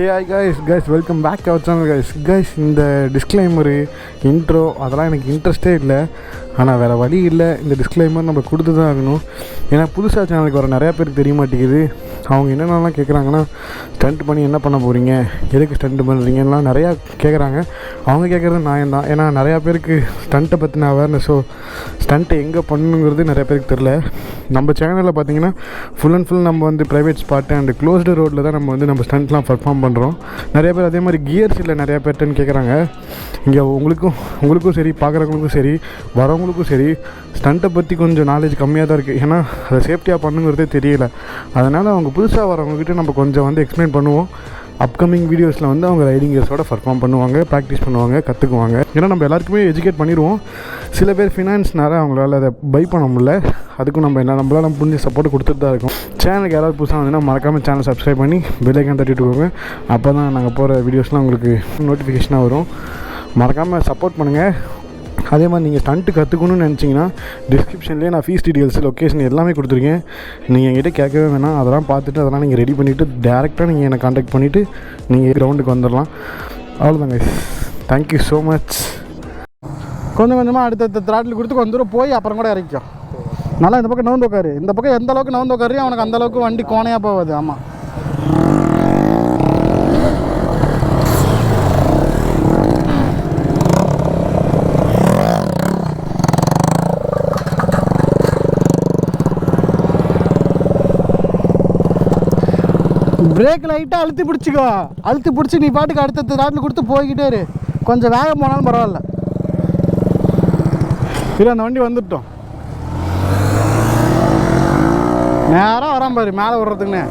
Hey hi guys, welcome back to our channel guys. இந்த disclaimer intro அதெல்லாம் எனக்கு இன்ட்ரெஸ்டே இல்லை. ஆனால் வேறு வழி இல்லை, இந்த டிஸ்க்ளைமர் நம்ம கொடுத்து தான் ஆகணும். ஏன்னா புதுசாக சேனலுக்கு வர நிறையா பேருக்கு தெரிய மாட்டேங்குது. அவங்க என்னென்னலாம் கேட்குறாங்கன்னா, ஸ்டண்ட் பண்ணி என்ன பண்ண போகிறீங்க, எதுக்கு ஸ்டண்ட் பண்ணுறீங்கலாம் நிறையா கேட்குறாங்க. அவங்க கேட்குறது நியாயம் தான். ஏன்னா நிறையா பேருக்கு ஸ்டண்ட்டை பற்றின அவேர்னஸோ ஸ்டண்ட்டை எங்கே பண்ணணுங்கிறது நிறையா பேருக்கு தெரில. நம்ம சேனலில் பார்த்தீங்கன்னா ஃபுல் அண்ட் ஃபுல் நம்ம வந்து ப்ரைவேட் ஸ்பாட்டு அண்ட் க்ளோஸ்டு ரோட்டில் தான் நம்ம ஸ்டண்ட்லாம் பர்ஃபார்ம் பண்ணுறோம். நிறைய பேர் அதே மாதிரி கியர்ஸ் இல்லை நிறையா பேர்ட்டன்னு கேட்குறாங்க. இங்கே உங்களுக்கும் சரி, பார்க்குறவங்களுக்கும் சரி, வரவங்களுக்கும் சரி, ஸ்டண்ட்டை பற்றி கொஞ்சம் நாலேஜ் கம்மியாக தான் இருக்குது. ஏன்னா அதை சேஃப்டியாக பண்ணுங்கிறதே தெரியல. அதனால் அவங்க புதுசாக வரவங்ககிட்ட நம்ம கொஞ்சம் வந்து எக்ஸ்பிளைன் பண்ணுவோம். அப்கமிங் வீடியோஸில் வந்து அவங்க ரைடிங் கியர்ஸோட பர்ஃபார்ம் பண்ணுவாங்க, ப்ராக்டிஸ் பண்ணுவாங்க, கற்றுக்குவாங்க. ஏன்னா நம்ம எல்லாருக்குமே எஜுகேட் பண்ணிடுவோம். சில பேர் ஃபினான்ஸ்னால அவங்களால அதை பை பண்ண முடியல. அதுக்கும் நம்மளால் புரிஞ்ச சப்போர்ட் கொடுத்துட்டு தான் இருக்கும். சேனலுக்கு யாராவது புதுசாக வந்துன்னா மறக்காமல் சேனல் சப்ஸ்கிரைப் பண்ணி பெல் ஐக்கான் தட்டிட்டு போங்க. அப்போ தான் நாங்கள் போகிற வீடியோஸ்லாம் உங்களுக்கு நோட்டிஃபிகேஷனாக வரும். மறக்காமல் சப்போர்ட் பண்ணுங்கள். அதே மாதிரி நீங்கள் ஸ்டண்ட்டு கற்றுக்கணும்னு நினச்சிங்கன்னா டிஸ்கிரிப்ஷன்லேயே நான் ஃபீஸ் டீட்டெயில்ஸ், லொக்கேஷன் எல்லாமே கொடுத்துருக்கேன். நீங்கள் என்கிட்ட கேட்கவே வேணாம். அதெல்லாம் பார்த்துட்டு அதெல்லாம் நீங்கள் ரெடி பண்ணிவிட்டு டேரெக்டாக நீங்கள் என்னை கான்டாக்ட் பண்ணிவிட்டு நீங்கள் கிரவுண்டுக்கு வந்துடலாம். அவ்வளோதாங்க. Thank you so much. கொஞ்சம் கொஞ்சமாக அடுத்த த்ராட்டில் கொடுத்து கொஞ்சம் தூரம் போய் அப்புறம் கூட இறக்கிக்கும். நல்லா இந்த பக்கம் நவுந்து உட்காரு. இந்த பக்கம் எந்த அளவுக்கு நவுந்து உட்காரு அவனுக்கு அந்தளவுக்கு வண்டி கோணையாக போகாது. ஆமாம், பிரேக் லைட்டாக அழுத்தி பிடிச்சிக்கோ. அழுத்தி பிடிச்சி நீ பாட்டுக்கு அடுத்த ராட்டில் கொடுத்து போய்கிட்டே இரு. கொஞ்சம் வேகம் போனாலும் பரவாயில்ல. சரி, அந்த வண்டி வந்துட்டோம். நேராக வரான் பாரு மேலே விடுறதுக்குன்னு.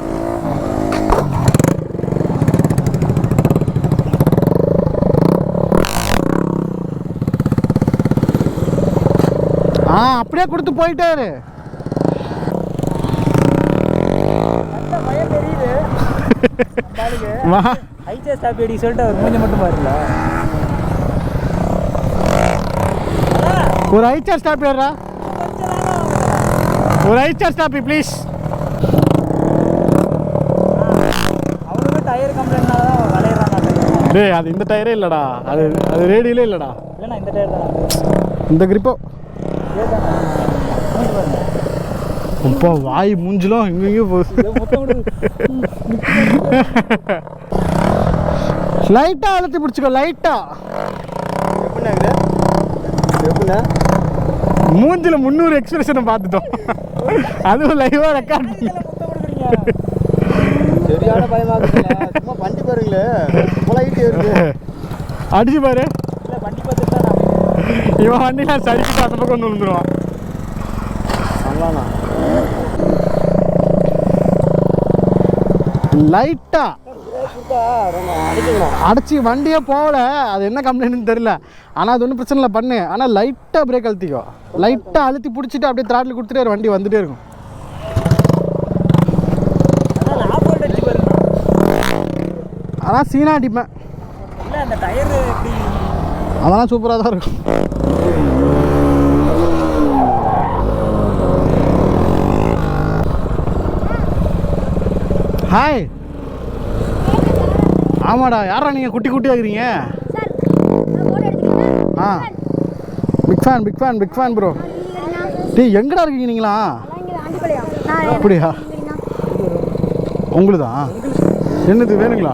அப்படியே கொடுத்து போயிட்டே இரு. ஒரு ஐச்சர் ஸ்டாப் ஏறா, ஒரு ஐச்சர் ஸ்டாப் ப்ளீஸ். டயர் கம்ப்ளைண்ட்னால தான் வளையறாங்க. டேய், அது இந்த டயரே இல்லடா, அது ரேடியிலே இல்லடா. இல்லைண்ணா, இந்த டயர் தான், இந்த கிரிப்போ. இப்போ வாய் மூஞ்சிலும் எங்கேயும் போகுது. லைட்டாக அழுத்தி பிடிச்சிக்கோ. லைட்டாக மூஞ்சில 300 எக்ஸ்பிரஷனை பார்த்துட்டோம். அதுவும் லைவாக ரெக்கார்ட் பண்ணி. சரியான பயமாக சும்மா வண்டி பாருங்களே, அடிச்சு பாரு. வண்டி பார்த்துட்டு இவன் வண்டிலாம் சரிக்கிட்டு அந்த பக்கம் வந்து விழுந்துருவான். லைட்டா அடிச்சு வண்டியே போகல. அது என்ன கம்ப்ளைண்ட்னு தெரியல. ஆனால் அது ஒன்றும் பிரச்சனை இல்லை, பண்ணு. ஆனால் லைட்டாக பிரேக் அழுத்திக்கோ. லைட்டாக அழுத்தி பிடிச்சிட்டு அப்படியே த்ராட்டில் கொடுத்துட்டே வண்டி வந்துட்டே இருக்கும். அதான் சீனா அடிப்பேன். அதெல்லாம் சூப்பராக தான் இருக்கும். ஹாய். ஆமாடா, யாரா நீங்கள் குட்டியாக இருக்கிறீங்க? Big fan bro. டேய், எங்கடா இருக்கீங்க நீங்களா? அப்படியா, உங்களுதா? என்னது வேணுங்களா?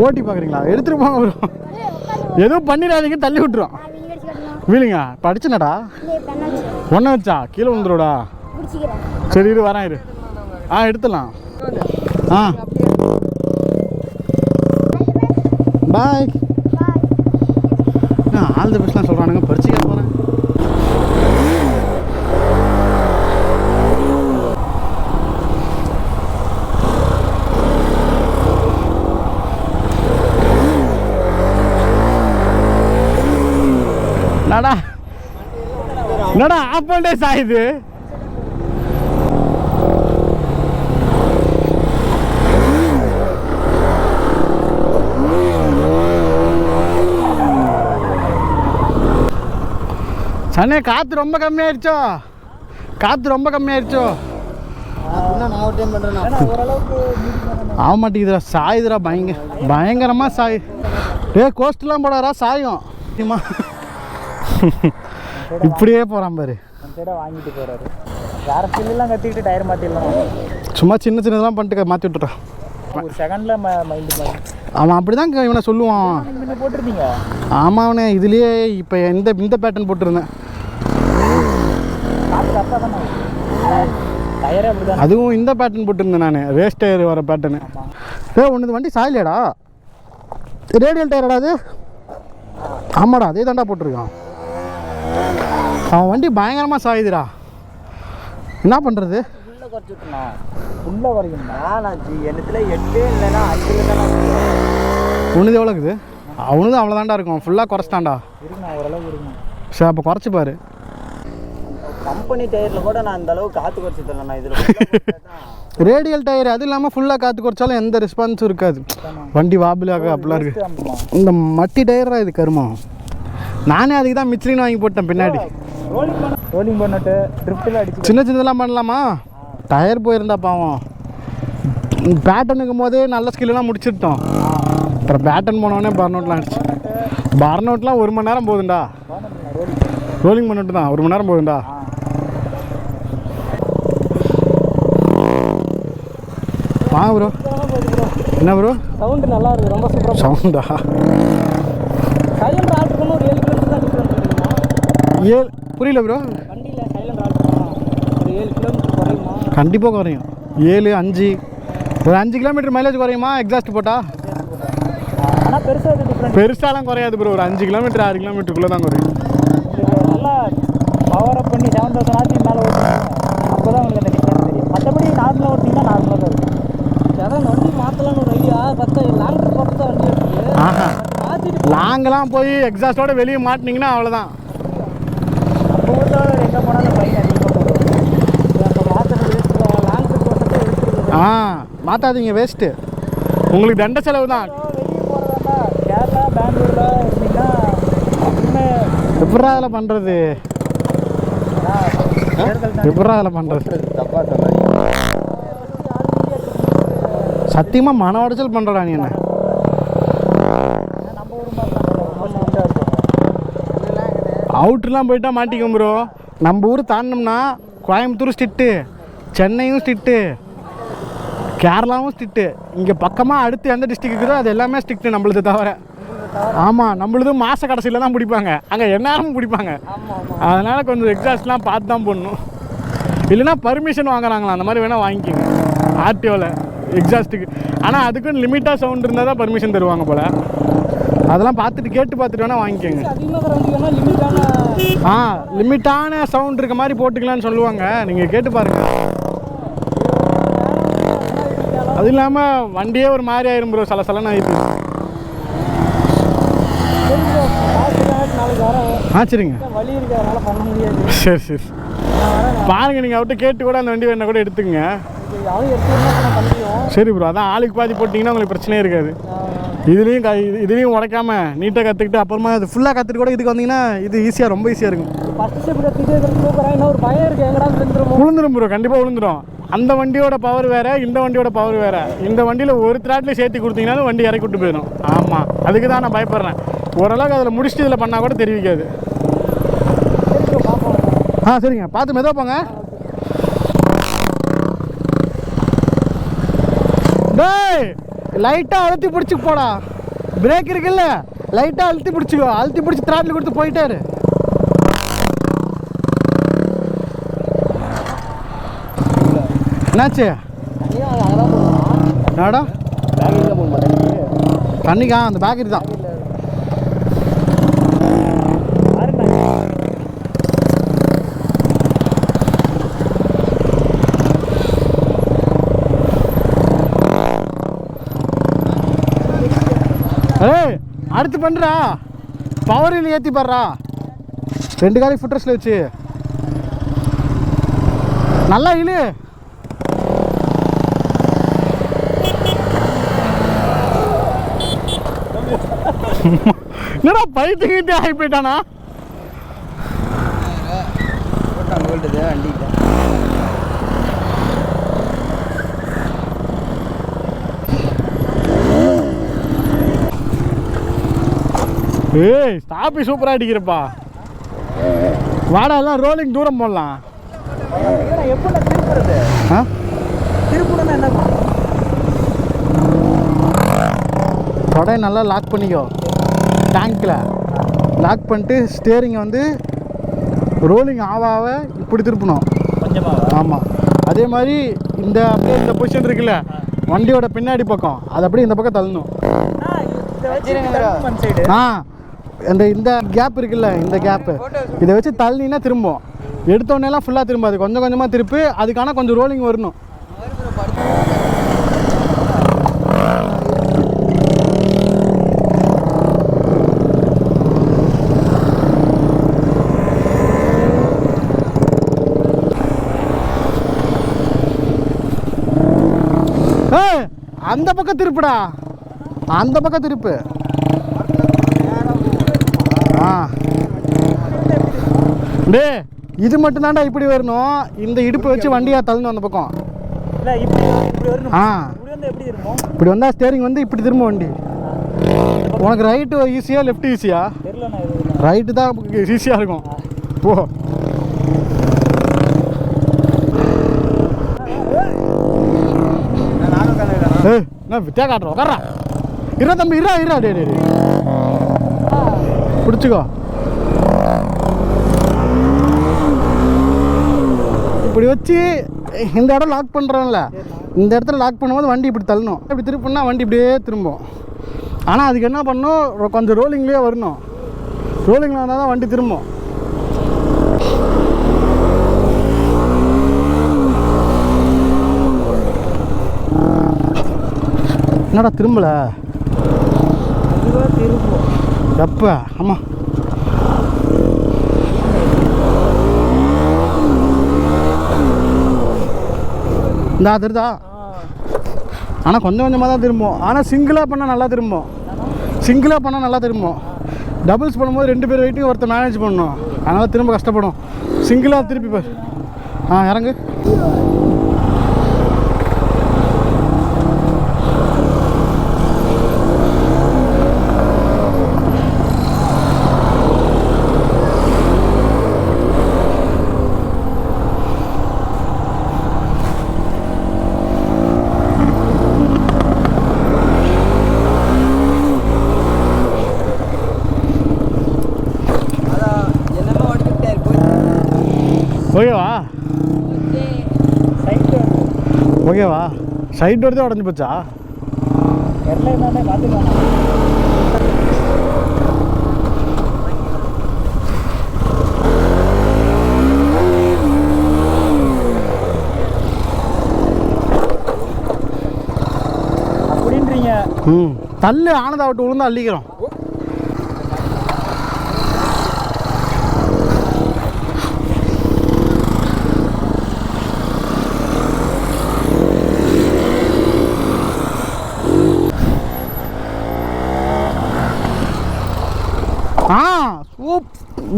ஓட்டி பார்க்குறீங்களா? எடுத்துகிட்டு போங்க ப்ரோ. எதுவும் பண்ணிடாதீங்க, தள்ளி விட்டுரும். வீலுங்க இப்போ அடிச்சுனடா. ஒன்றை வச்சா கீழே விழுந்துருடா. சரி இரு, வரேன் இரு. எடுத்துடலாம். பாய். All the பெஸ்ட்லாம் சொல்கிறானுங்க. பரிச்சுக்க போகிறேன். என்னடா ஆஃப் ஒன் டேஸ் ஆகுது. சனே காற்று ரொம்ப கம்மியாயிருச்சோ. அப்படின்னா நான் ஒரு டைம் பண்ணுறேன் ஓரளவுக்கு ஆக மாட்டேங்குதுடா சாயுதுடா பயங்கரமாக சாய் கோஸ்ட்லாம் போடாரா சாயும் இப்படியே போகிறான் பாரு வாங்கிட்டு போகிறாரு வேற ஸ்கில்லாம் கற்றுக்கிட்டு டயர் மாற்றிடலாம் சும்மா சின்ன சின்னதெல்லாம் பண்ணிட்டு மாற்றி விட்டுறான் ஒரு செகண்டில் மைண்டு அவன் அப்படி தான் இவனை சொல்லுவான் நீங்கள் போட்டிருந்தீங்க ஆமாம் அவனே இதுலேயே இப்போ இந்த பேட்டர்ன் போட்டிருந்தேன் டயரே அப்படி அதுவும் இந்த பேட்டர்ன் போட்டிருந்தேன் நான் ரேஸ் டயர் வர பேட்டர்னு ஒன்று வண்டி சாயிலேடா ரேடியல் டயரடா அது ஆமாடா அதே தாண்டா போட்டிருக்கான் அவன் வண்டி பயங்கரமாக சாயுதுடா என்ன பண்ணுறது உள்ளே குறைச்சிட்டுண்ணா உள்ளே குறைக்கணும்னா நான் எண்ணத்தில் 8 இல்லைன்னா 5 ஒன்றுது எவ்வளோ இருக்குது அவனுது அவ்வளோதாண்டா இருக்கும் ஃபுல்லாக குறைச்சிட்டான்டா இருக்குண்ணா ஓரளவுக்கு இருக்குண்ணா சரி அப்போ குறைச்சி பாரு கம்பெனி டயரில் கூட நான் இந்த அளவுக்கு காற்று குறைச்சி தரேன் நான் இதில் ரேடியல் டயர் அது இல்லாமல் ஃபுல்லாக காற்று குறைச்சாலும் எந்த ரெஸ்பான்ஸும் இருக்காது வண்டி வாபிளாக அப்படிலாம் இருக்குது இந்த மட்டி டயராக இது கருமா நானே அதுக்கு தான் மிச்சிலின்னு வாங்கி போட்டேன் பின்னாடி ரோலிங் பண்ணிட்டு ட்ரிப்டில் அடிச்சு சின்ன சின்னதெல்லாம் பண்ணலாமா டயர் போயிருந்தா பாவம் பேட்டனுக்கும் போதே நல்ல ஸ்கில்லாம் முடிச்சிட்டோம் அப்புறம் பேட்டன் போனோடனே பர்னோட்லாம் அடிச்சு பர்னோட்லாம் 1 மணி நேரம் போகுதுண்டா ரோலிங் பண்ணிட்டு தான் 1 மணி நேரம் போகுதுண்டா வாங்க ப்ரோ என்ன ப்ரோ சவுண்டு நல்லா இருக்குது ரொம்ப சூப்பராக சவுண்டா சைலண்ட் ஆல்ட்ருக்கும் ஒரு 7 கிலோமீட்டர் தான் டிஃப்ரெண்ட் 7 புரியல ப்ரோ வண்டியில் சைலண்ட் ஆல்ட்ருக்கும் ஒரு 7 கிலோமீட்டர் குறையுமா கண்டிப்பாக குறையும் 7 5 ஒரு 5 கிலோமீட்டர் மைலேஜ் குறையுமா எக்ஸாஸ்ட் போட்டால் ஆனால் பெருசாக டிஃப்ரெண்ட் பெருசாலாம் குறையாது ப்ரோ ஒரு 5 கிலோமீட்டர் 6 கிலோமீட்டருக்குள்ளே தான் குறையும் நல்லா பவர் அப் பண்ணி 7000 ஆச்சு மேலே ஓட்டுங்க அப்போ தான் உங்களுக்கு அந்த டிஃப்ரெண்ட் தெரியும் மற்றபடி நார்மலாக ஓட்டிங்கன்னா நார்மலாக தான் இருக்கும் அதான் வண்டி மாற்றலான்னு ஒரு ஐடியா பார்த்தா லாங் ட்ரிப் போட்டு தான் வண்டி எடுத்துருக்கு ஆஹா மாற்றிட்டு லாங்கெல்லாம் போய் எக்ஸாஸ்டோட வெளியே மாட்டினீங்கன்னா அவ்வளோதான் அப்போ கூட எங்கே போனாலும் பையன் அதிகமாக போடுவோம் அப்போ மாற்றுறது லாங் ட்ரிப் போட்டு எடுத்துருக்கு மாற்றாதீங்க வேஸ்ட்டு உங்களுக்கு தண்ட செலவு தான் வெளியே போகிறதா கேரளா பெங்களூரில் இருந்தீங்கன்னா எப்படா அதில் பண்ணுறது எப்படா அதில் பண்ணுறது தப்பாக சொல்லாதீங்க சத்தியமாக மன உடைச்சல் பண்ணுறடா நீ என்ன நம்ம ஊர் மாதிரி அவுட்ருலாம் போயிட்டா மாட்டிக்கும் ப்ரோ நம்ம ஊர் தாண்டினோம்னா கோயம்புத்தூர் ஸ்ட்ரிக்ட்டு சென்னையும் ஸ்ட்ரிக்ட்டு கேரளாவும் ஸ்ட்ரிக்ட்டு இங்கே பக்கமாக அடுத்து எந்த டிஸ்ட்ரிக்ட் இருக்குதோ அது எல்லாமே ஸ்ட்ரிக்ட்டு நம்மளுது தவிர ஆமாம் நம்மளுது மாத கடைசியில் தான் பிடிப்பாங்க அங்கே எந்நேரமும் பிடிப்பாங்க அதனால் கொஞ்சம் எக்ஸாஸ்ட்லாம் பார்த்து தான் போடணும் இல்லைன்னா பர்மிஷன் வாங்குறாங்களா அந்த மாதிரி வேணால் வாங்கிக்கோங்க ஆர்டிஓவில் எக்ஸாஸ்ட்டுக்கு ஆனால் அதுக்குன்னு லிமிட்டாக சவுண்ட் இருந்தால் தான் பர்மிஷன் தருவாங்க போல் அதெல்லாம் பார்த்துட்டு கேட்டு பார்த்துட்டு வேணால் வாங்கிக்கோங்க லிமிட்டான சவுண்ட் இருக்க மாதிரி போட்டுக்கலான்னு சொல்லுவாங்க நீங்கள் கேட்டு பாருங்கள் அது இல்லாமல் வண்டியே ஒரு மாதிரி ஆயிரும் ப்ரோ சலன்னு ஆயிடுச்சு சரிங்க வழி இருக்கிறதுனால பண்ண முடியாது சரி பாருங்கள் நீங்கள் அவர்கிட்ட கேட்டு கூட அந்த வண்டி வேணா கூட எடுத்துக்கங்க சரி ப்ரோ அதான் ஆளுக்கு பாதி போட்டிங்கன்னா உங்களுக்கு பிரச்சனையே இருக்காது இதுலேயும் உடைக்காம நீட்டாக கற்றுக்கிட்டு அப்புறமா அது ஃபுல்லாக கற்றுட்டு கூட இதுக்கு வந்தீங்கன்னா இது ஈஸியாக ரொம்ப ஈஸியாக இருக்கும் ஒரு பயம் இருக்கு எங்கடா விழுந்துடும் ப்ரோ கண்டிப்பாக விழுந்துடும் அந்த வண்டியோட பவர் வேறு இந்த வண்டியோட பவர் வேறு இந்த வண்டியில் ஒரு திராட்டில் சேர்த்து கொடுத்தீங்கன்னாலும் வண்டி இறக்கி விட்டு போயிடும் ஆமாம் அதுக்கு தான் நான் பயப்படுறேன் ஓரளவுக்கு அதில் முடிச்சுட்டு இதில் பண்ணால் கூட தெரிவிக்காது சரிங்க பார்த்து மெதுவாக போங்க டேய் லைட்டாக அழுத்தி பிடிச்சி போடா பிரேக் இருக்குல்ல லைட்டாக அழுத்தி பிடிச்சிக்கோ அழுத்தி பிடிச்சி திராட்டில் கொடுத்து போயிட்டாரு என்னாச்சு என்னடா தண்ணிக்கா அந்த பேக்கரி தான் ஏய் அடுத்து பண்ணுறா பவரில் ஏற்றி பாடுறா 2 காலி ஃபுட்ரஸில் வச்சு நல்லா இழு என்னடா பைத்துக்கிட்டே ஆகி போயிட்டானா ஏய் ஸ்டாப்பி சூப்பராக அடிக்கிறப்பா. வாடா எல்லாம் ரோலிங் தூரம் போடலாம். எப்படி திருப்புறது? திருப்புனா என்ன பண்ணும்? தொடையை நல்லா லாக் பண்ணிக்கோ. டேங்க்கில் லாக் பண்ணிட்டு ஸ்டியரிங்கை வந்து ரோலிங் ஆவாக இப்படி திருப்பணும் கொஞ்சமாக. ஆமாம். அதே மாதிரி இந்த அப்படியே இந்த பொசிஷன் இருக்குல்ல வண்டியோட பின்னாடி பக்கம் அதை அப்படியே இந்த பக்கம் தள்ளணும். இந்த கேப் இருக்குல்ல இந்த கேப்பு இதை வச்சு தள்ளினா திரும்பும். எடுத்தோடனேலாம் ஃபுல்லாக திரும்பாது, கொஞ்சம் கொஞ்சமாக திருப்பி. அதுக்கான கொஞ்சம் ரோலிங் வரணும். அந்த பக்கம் திருப்புடா, அந்த பக்கம் திருப்பு. டே இது மட்டும் தான்டா இப்படி வரணும். இந்த இடுப்பு வச்சு வண்டியா தள்ளணும் அந்த பக்கம். இப்படி வந்தா ஸ்டேரிங் வந்து இப்படி திரும்ப வண்டி. உனக்கு ரைட்டு ஈஸியா லெஃப்ட் ஈஸியா? ரைட்டு தான் ஈஸியாக இருக்கும். போ. நான் வித்தியா காட்டுறேன். உட்காரா இரா தம்பி, இரா இரா. டே பிடிச்சிக்கோ. இப்படி வச்சு இந்த இடம் லாக் பண்ணுறோம்ல, இந்த இடத்துல லாக் பண்ணும்போது வண்டி இப்படி தள்ளணும். இப்படி திருப்பினா வண்டி இப்படியே திரும்பும். ஆனால் அதுக்கு என்ன பண்ணணும், கொஞ்சம் ரோலிங்லேயே வரணும். ரோலிங்கில் வந்தால் தான் வண்டி திரும்பும். என்னடா திரும்பல? எப்ப? ஆமாம். இந்த தெரியுதா? ஆனால் கொஞ்சம் கொஞ்சமாக தான் திரும்பும். ஆனால் சிங்கிளாக பண்ணால் நல்லா திரும்பும். சிங்கிளாக பண்ணால் நல்லா திரும்பும். டபுள்ஸ் பண்ணும்போது 2 பேர் வெயிட்டையும் ஒருத்தர் மேனேஜ் பண்ணணும். அதனால் திரும்ப கஷ்டப்படும். சிங்கிளாக திருப்பி பார். இறங்கு. ஓகேவா? ஓகேவா? சைட் வரதே உடஞ்சி போச்சா? அப்படின்றீங்க? தள்ளு ஆனதா விட்டு விழுந்தா அள்ளிக்கிறோம்.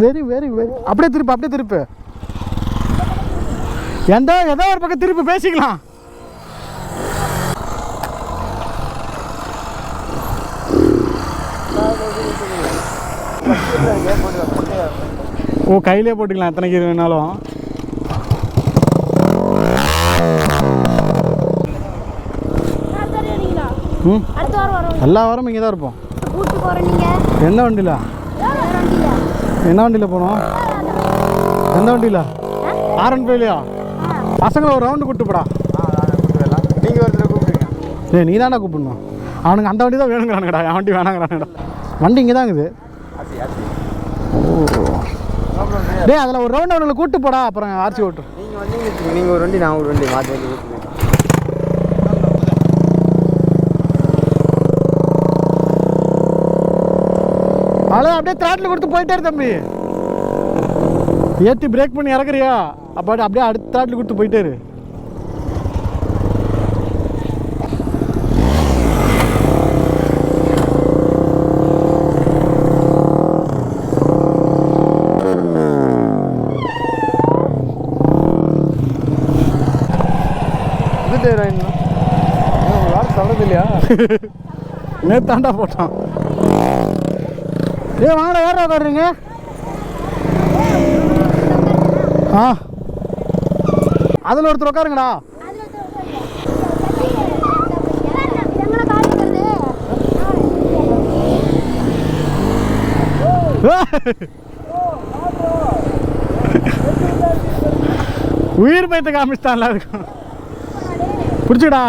Very very very. அப்படியே திருப்பு, அப்படியே திருப்பு. ஏதோ ஒரு பக்கம் திருப்பி பேசிக்கலாம். ஓ கையிலே போட்டுக்கலாம் எத்தனை கீரை வேணாலும். எல்லா வாரமும் இங்கே தான் இருப்போம். எந்த வண்டியில்? என்ன வண்டியில் போனோம்? எந்த வண்டியில்? R15லையா? பசங்களை ஒரு ரவுண்டு கூப்பிட்டு போடா. நீங்கள் ஒருத்தர் கூப்பிடுங்க. ஏ நீ தானே கூப்பிடணும். அவனுக்கு அந்த வண்டி தான் வேணுங்கிறானுங்கடா, என் வண்டி வேணாங்கிறானுங்கடா. வண்டி இங்கே தான் இருக்குது. டே அதில் ஒரு ரவுண்டு அவனுங்களை கூப்பிட்டு போடா, அப்புறம் ஆர்சி ஓட்டும். நீங்கள் ஒரு வண்டி, நான் ஒரு வண்டி மாற்றி வண்டி கூப்பிடுங்க. அவ்வளோ அப்படியே த்ராட்டில் கொடுத்து போயிட்டாரு தம்பி. ஏற்றி பிரேக் பண்ணி இறக்குறியா? அப்படியே அடுத்த த்ராட்டில் கொடுத்து போயிட்டாரு. சொல்கிறது இல்லையா? நேத்தாண்டா போட்டான். ஏ வாங்கடா, யாரா உட்காடுறீங்க? ஆ, அதில் ஒருத்தர் உட்காருங்கடா. உயிர் பயத்தை காமிச்சிட்டான்ல, இருக்கும் பிடிச்சிடா.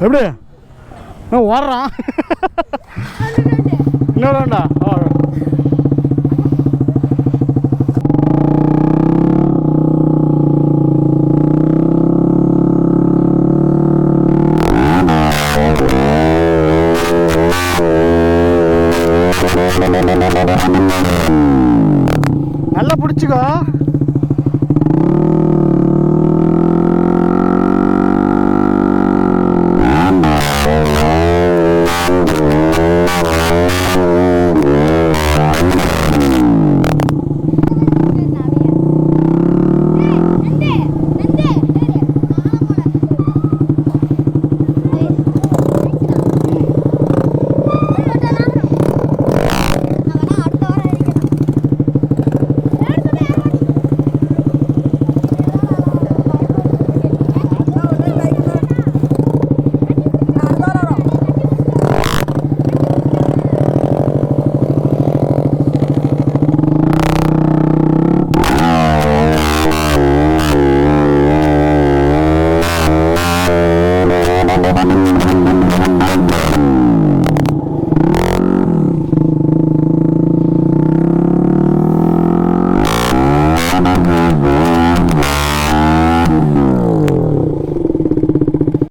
எப்படி ஓடுறான்? இன்னொருண்டா. நல்லா பிடிச்சிக்கோ.